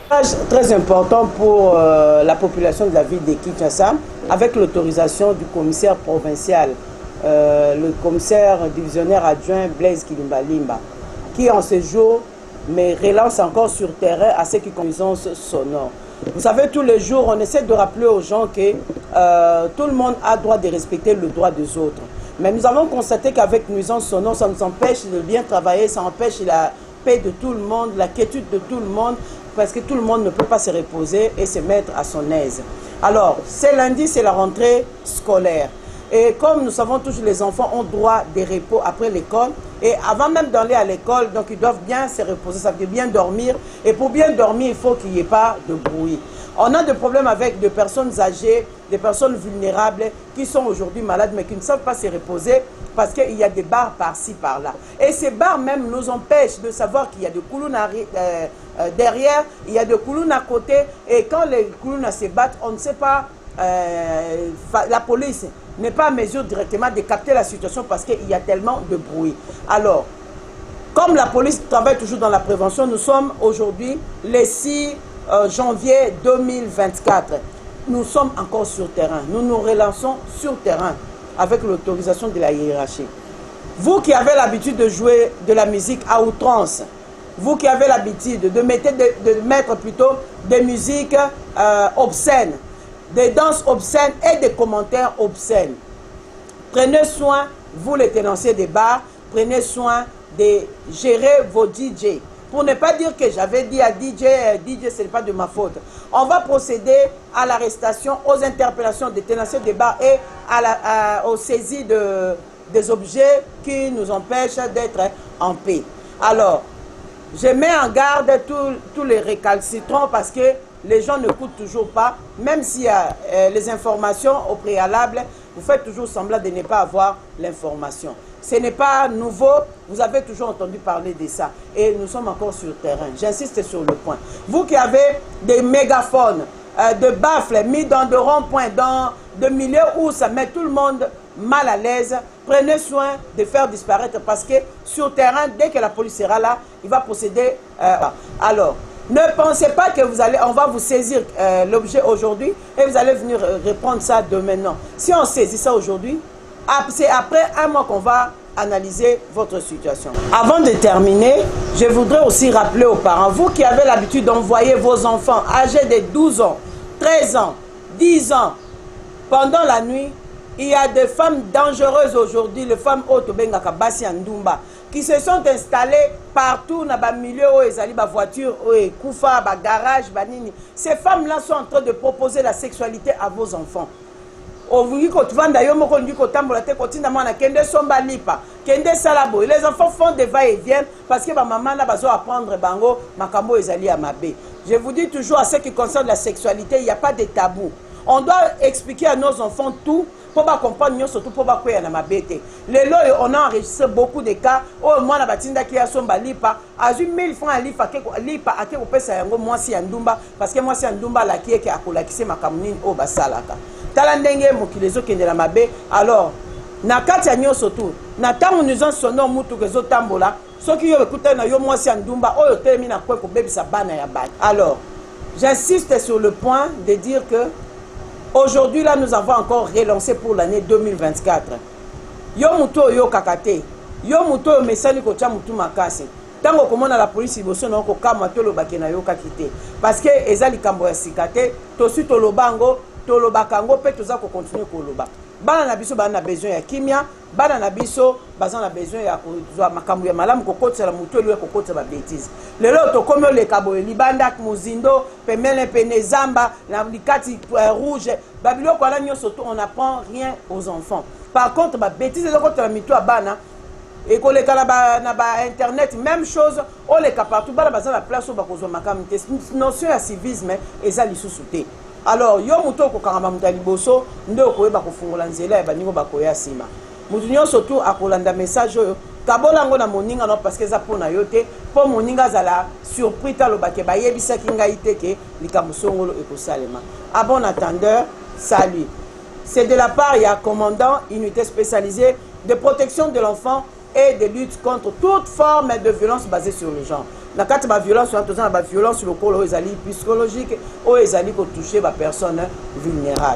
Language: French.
Très important pour la population de la ville de Kinshasa, avec l'autorisation du commissaire provincial, le commissaire divisionnaire adjoint Blaise Kilimbalimba, qui en ce jour me relance encore sur terrain à ce qui concerne nuisance sonore. Vous savez, tous les jours, on essaie de rappeler aux gens que tout le monde a droit de respecter le droit des autres. Mais nous avons constaté qu'avec nuisance sonore, ça nous empêche de bien travailler, ça empêche la paix de tout le monde, la quiétude de tout le monde, parce que tout le monde ne peut pas se reposer et se mettre à son aise. Alors, ce lundi, c'est la rentrée scolaire. Et comme nous savons tous, les enfants ont droit de repos après l'école. Et avant même d'aller à l'école, donc ils doivent bien se reposer, ça veut dire bien dormir. Et pour bien dormir, il faut qu'il n'y ait pas de bruit. On a des problèmes avec des personnes âgées, des personnes vulnérables qui sont aujourd'hui malades mais qui ne savent pas se reposer parce qu'il y a des bars par-ci, par-là. Et ces bars même nous empêchent de savoir qu'il y a des koulounes derrière, il y a des koulounes à côté. Et quand les koulounes se battent, on ne sait pas, la police n'est pas en mesure directement de capter la situation parce qu'il y a tellement de bruit. Alors, comme la police travaille toujours dans la prévention, nous sommes aujourd'hui le 6 janvier 2024. Nous sommes encore sur terrain. Nous nous relançons sur terrain avec l'autorisation de la hiérarchie. Vous qui avez l'habitude de jouer de la musique à outrance, vous qui avez l'habitude de mettre plutôt des musiques obscènes, des danses obscènes et des commentaires obscènes, prenez soin, vous les tenanciers des bars, prenez soin de gérer vos DJ. Pour ne pas dire que j'avais dit à DJ, ce n'est pas de ma faute. On va procéder à l'arrestation, aux interpellations des tenanciers des bars et aux saisies des objets qui nous empêchent d'être en paix. Alors, je mets en garde tous les récalcitrants parce que les gens ne coûtent toujours pas. Même s'il y a les informations au préalable, vous faites toujours semblant de ne pas avoir l'information. Ce n'est pas nouveau, vous avez toujours entendu parler de ça. Et nous sommes encore sur le terrain. J'insiste sur le point. Vous qui avez des mégaphones, de baffles mis dans de ronds-points, dans de milieux où ça met tout le monde mal à l'aise, prenez soin de faire disparaître parce que sur le terrain, dès que la police sera là, il va procéder. Alors, ne pensez pas que on va vous saisir l'objet aujourd'hui et vous allez venir reprendre ça demain. Non. Si on saisit ça aujourd'hui, c'est après un mois qu'on va analyser votre situation. Avant de terminer, je voudrais aussi rappeler aux parents, vous qui avez l'habitude d'envoyer vos enfants âgés de 12 ans, 13 ans, 10 ans, pendant la nuit, il y a des femmes dangereuses aujourd'hui, les femmes Otobengaka Basi Ndumba, qui se sont installées partout dans le milieu où ils allaient, la voiture, Koufa, garage, banini. Ces femmes-là sont en train de proposer la sexualité à vos enfants. Les enfants font des va-et-vient parce que ma maman a besoin d'apprendre bango, makambo ezali à mabé. Je vous dis toujours, à ce qui concerne la sexualité, il n'y a pas de tabou. On doit expliquer à nos enfants tout pour comprendre, surtout pour pas quoi na mabé. On a enregistré beaucoup de cas où moi na batinda qui a somba lipa a 1000 francs à lipa a ke kopesa yango moi si ndumba parce que moi si ndumba la qui est que akolakise makamuni o basalaka. Tala ndenge mokili ezokendela mabe. Alors na kati ya nyonso tu na tango nuisance sonore mutu kezotambola soki yo ekuta na yo mwasi ya ndumba oyo telemi na kwe kobebisa bana ya bana. Alors j'insiste sur le point de dire que aujourd'hui là nous avons encore relancé pour l'année 2024. Yo mutu oyo kakate yo mutu oyo mesani kocha mutu makasi tango komona la police iboso na ko kama to lobake na yo kakite parce que ezali kambo ya sikate to suite to lobango to lobakango pe toza ko continuer ko loba. Bana na biso bana besoin ya kimia, bana na biso bazan na besoin ya kozwa makambo ya malamu kokotela mutu eliwe kokotela ba bêtise. Lelo to komo le kabo libanda muzindo pemele pene zamba na likati rouge babilo kwa la nyoso to on apprend rien aux enfants. Par contre ba bêtise ezokotela mitu ya bana et ko le kala na ba internet même chose on le partout bana bazan la place ba kozwa makambo te notion ya civisme ezali susute. Alors, yo muto ko kangama mutaliboso ndo ko yeba ko fungola nzela ba ningo bakoya sima. Mutu nyo surtout akolanda message yo kabola ngo na moninga no parce que za pona yote po moninga zala surpris talo ba ke ba yebisa kinga iteke likamusongolo ekosalema. À bon attendeur, salut. C'est de la part ya commandant unité spécialisée de protection de l'enfant et de lutte contre toute forme de violence basée sur le genre. na kati ba violence wana toza na ba violence lokolo oyo ezali psychologique oyo ezali ko toucher ba personnes vulnérables.